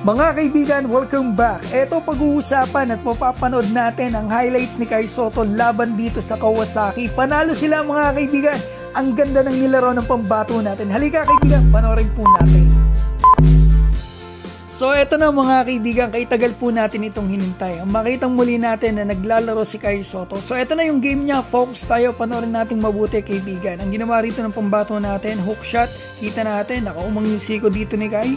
Mga kaibigan, welcome back. Ito pag-uusapan at mapapanood natin ang highlights ni Kai Sotto laban dito sa Kawasaki. Panalo sila mga kaibigan. Ang ganda ng nilaro ng pambato natin. Halika kaibigan, panoorin po natin. So eto na mga kaibigan, kay tagal po natin itong hinintay. Ang makitang muli natin na naglalaro si Kai Sotto. So eto na yung game niya, focus tayo, panoorin natin mabuti kaibigan. Ang ginawa rito ng pambato natin, hook shot. Kita natin, nakaumang yung siko dito ni Kai.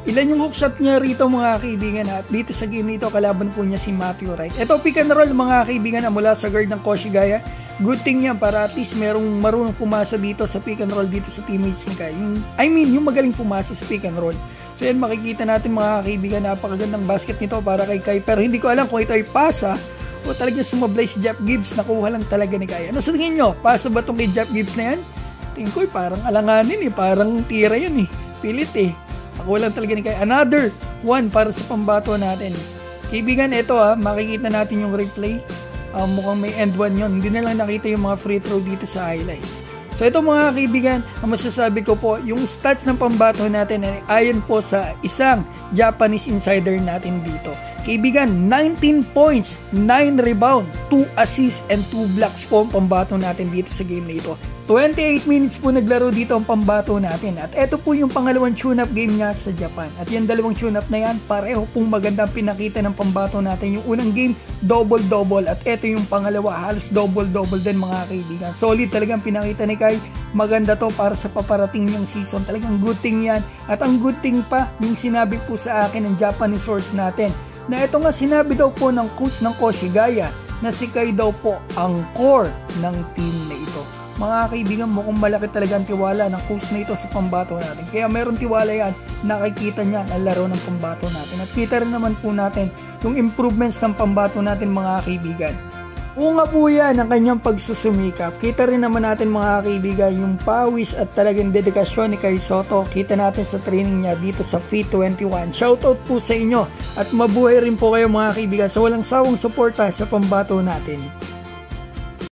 Ilan yung hookshot niya rito mga kaibigan at dito sa game nito kalaban po niya si Matthew Wright. Ito pick and roll mga kaibigan na mula sa guard ng Koshigaya. Good thing yan para at least merong marunong pumasa dito sa pick and roll dito sa teammates ni Kai. Yung magaling pumasa sa pick and roll. So yan makikita natin mga kaibigan, napakagandang basket nito para kay Kai. Pero hindi ko alam kung ito ay pasa o talagang sumablay si Jeff Gibbs. Nakuha lang talaga ni Kai. Ano sa tingin nyo? Pasa ba itong kay Jeff Gibbs na yan? Tingin ko parang alanganin parang tira yun Pilit Ako lang talaga ni Kai. Another one para sa pambato natin. Kaibigan, ito makikita natin yung replay. Mukhang may end one yun. Hindi na lang nakita yung mga free throw dito sa highlights. So ito mga kaibigan, ang masasabi ko po, yung stats ng pambato natin ay ayon po sa isang Japanese insider natin dito. Kaibigan, 19 points, 9 rebound, 2 assists and 2 blocks po ang pambato natin dito sa game na ito. 28 minutes po naglaro dito ang pambato natin. At ito po yung pangalawang tune-up game niya sa Japan. At yung dalawang tune-up na yan, pareho pong magandang pinakita ng pambato natin. Yung unang game, double-double. At ito yung pangalawa, halos double-double din mga kaibigan. Solid talagang pinakita ni Kai. Maganda to para sa paparating niyang season. Talagang good thing yan. At ang good thing pa, yung sinabi po sa akin ng Japanese source natin, na ito nga sinabi daw po ng coach ng Koshigaya na si Kai daw po ang core ng team na ito. Mga kaibigan, mukhang malaki talaga ang tiwala ng coach na ito sa pambato natin. Kaya meron tiwala yan, nakikita niya ang laro ng pambato natin. At kita rin naman po natin yung improvements ng pambato natin mga kaibigan. Oo nga po yan ang kanyang pagsusumikap. Kita rin naman natin mga kaibigan yung pawis at talagang dedikasyon ni Kai Sotto. Kita natin sa training niya dito sa FIT21. Shoutout po sa inyo at mabuhay rin po kayo mga kaibigan sa walang sawang suporta sa pambato natin.